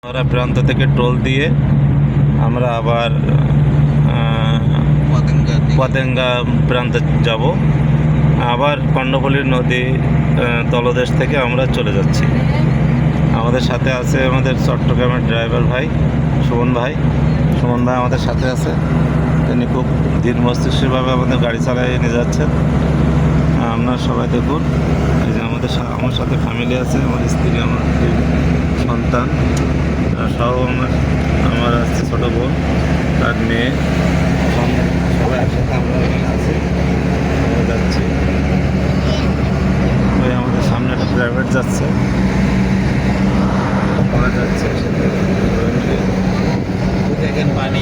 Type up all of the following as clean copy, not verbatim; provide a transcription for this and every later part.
আমরা প্রান্ত থেকে টোল দিয়ে আমরা আবার পতেঙ্গা প্রান্তে যাব। আবার কর্ণফুলী নদী তলদেশ থেকে আমরা চলে যাচ্ছি। আমাদের সাথে আছে আমাদের চট্টগ্রামের ড্রাইভার ভাই সুমন ভাই আমাদের সাথে আছে। তিনি খুব ধীর মস্তিষ্কভাবে আমাদের গাড়ি চালিয়ে নিয়ে যাচ্ছেন। আপনারা সবাই দেখুন। এই যে আমার সাথে ফ্যামিলি আছে, আমার স্ত্রী, আমার সন্তান সহ আমার আছে ছোটো বোন তার মেয়ে, সবাই একসাথে আমরা এখানে আছি, আমরা যাচ্ছি। ওই আমাদের সামনে একটা প্রাইভেট যাচ্ছে, আমরা যাচ্ছি দেখেন পানি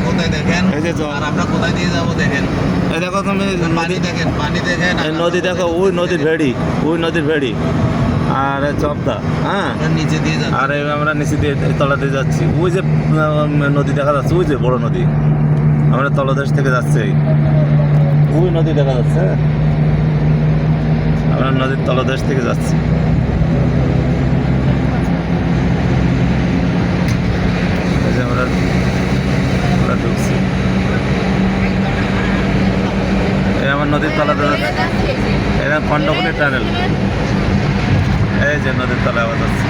কোথায় দেখেন, এই যে আর আমরা কোথায় দিয়ে যাবো দেখেন। এই দেখো তুমি পানি দেখেন নদী দেখো, ওই নদীর ভেড়ি আর চপদা, হ্যাঁ নিচে দিয়ে যাবো। আর আমরা নিচে দিয়ে তলা দিয়ে যাচ্ছি। ওই যে নদী দেখা যাচ্ছে, ওই যে বড় নদী, আমরা তলদেশ থেকে যাচ্ছি। ওই নদী দেখা যাচ্ছে, আমরা নদীর তলদেশ থেকে যাচ্ছি। আমরা ঢুকছি, এই আমার নদীর তলাতে যাচ্ছে। এটা কর্ণফুলী টানেল, এই যে নদীর তলায় আবার যাচ্ছে।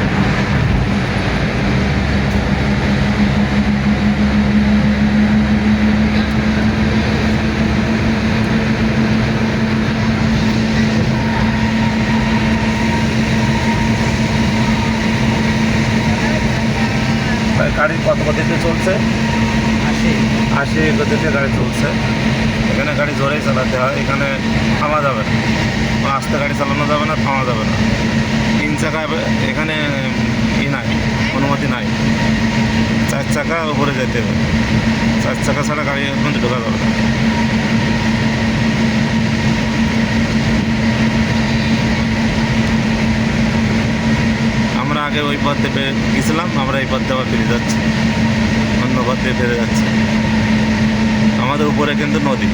গাড়ি কত গতিতে চলছে? 80 গতিতে গাড়ি চলছে। এখানে গাড়ি জোরেই চালাতে হয়, এখানে থামা যাবে না, আস্তে গাড়ি চালানো যাবে না, থামা যাবে না। 3 চাকা এখানে নাই, অনুমতি নাই। 4 চাকা উপরে যেতে হবে, 4 চাকা ছাড়া গাড়ি মধ্যে ঢোকা যাবে না। আমরা আগে ওই পথ দিয়ে গেছিলাম, আমরা এই পথ দিয়ে আবার ফিরে যাচ্ছি, অন্য পথ দিয়ে ফিরে যাচ্ছি। আমাদের উপরে কিন্তু নদী।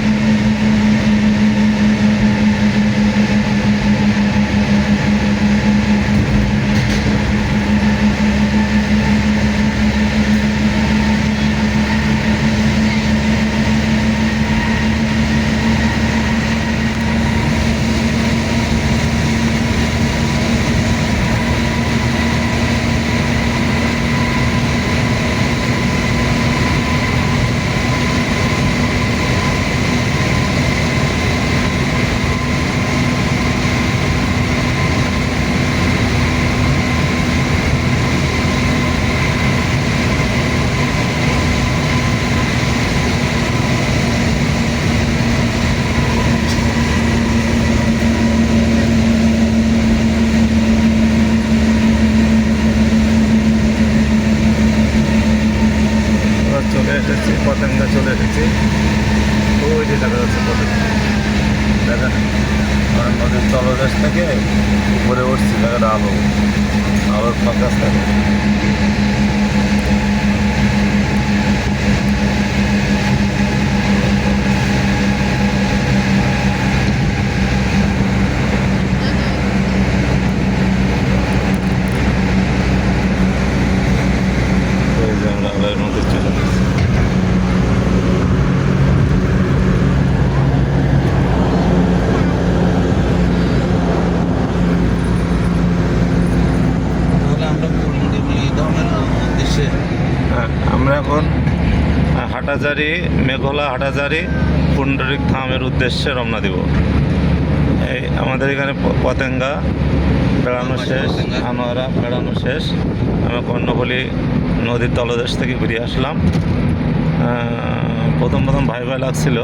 চলে এসেছি, পতেঙ্গা চলে এসেছি। ওই যে দেখা যাচ্ছে পতেঙ্গা, দেখেন নদীর তলদেশ থেকে উপরে উঠছি, দেখেন আলোর ফোকাস থাকে। ওই যে আমরা আলোর মধ্যে চলে গেছি। আমরা এখন হাটাজারি, মেঘলা হাটাজারি পুণ্ডরিক ধামের উদ্দেশ্যে রওনা দিব। এই আমাদের এখানে পতেঙ্গা বেড়ানো শেষ, আনোয়ারা বেড়ানো শেষ। আমরা কর্ণফুলী নদীর তলদেশ থেকে ঘুরিয়ে আসলাম। প্রথম ভয় লাগছিল,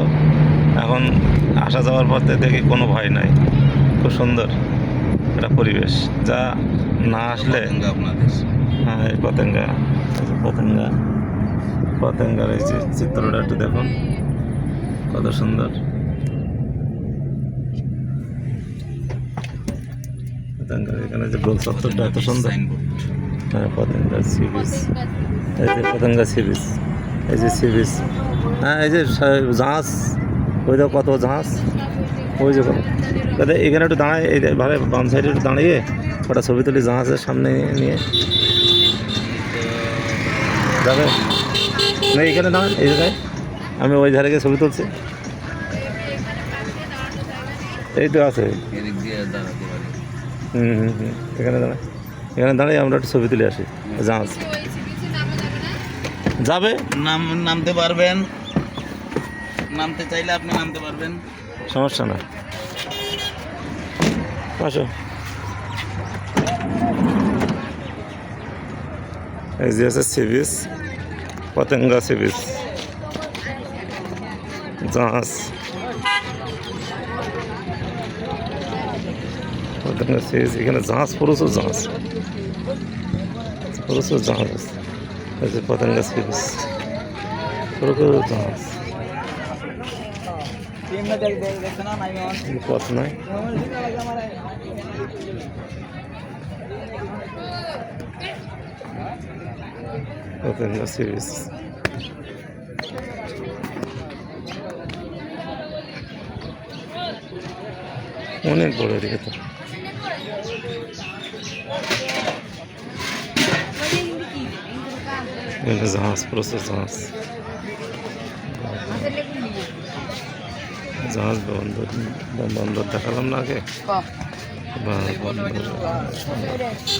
এখন আসা যাওয়ার পথে দেখি কোনো ভয় নাই। খুব সুন্দর একটা পরিবেশ, যা না আসলে। হ্যাঁ, এই পতেঙ্গার এই যে চিত্রটা একটু দেখুন, কত সুন্দর। পতেঙ্গার এখানে যে গোল চত্বরটা এত সুন্দর। হ্যাঁ, পতেঙ্গা সি বিচ, এই যে পতেঙ্গা সি বিচ, এই যে সি বিচ। হ্যাঁ, এই যে জাহাজ, ওই দেখো কত জাহাজ, ওই যে এখানে একটু দাঁড়ায়, এইভাবে বাম সাইডে একটু দাঁড়িয়ে ওটা ছবি তুলি জাহাজের সামনে নিয়ে। যাবে না এইখানে দাঁড়ান এই জায়গায় আমি ওই ধারে গিয়ে ছবি তুলছি এই তো আছে এদিক দিয়ে দাঁড়াতে পারি। এখানে দাঁড়ায় এখানে দাঁড়িয়ে আমরা একটু ছবি তুলে আসি জাহাজ যাবে নামতে পারবেন, নামতে চাইলে আপনি নামতে পারবেন। সমস্যা না আসো এই যে আছে sea beach Patenga sea beach জাহাজ পতেঙ্গা সি বিচ এখানে জাহাজ প্রচুর জাহাজ আছে এই যে পতেঙ্গা সি বিচ প্রচুর জাহাজ পথ নয় পতেঙ্গা সি বিচ অনেক বড় এদিকে তো জাহাজ প্রচুর জাহাজ জাহাজ বন্দর দেখালাম না আগে বা বন্দর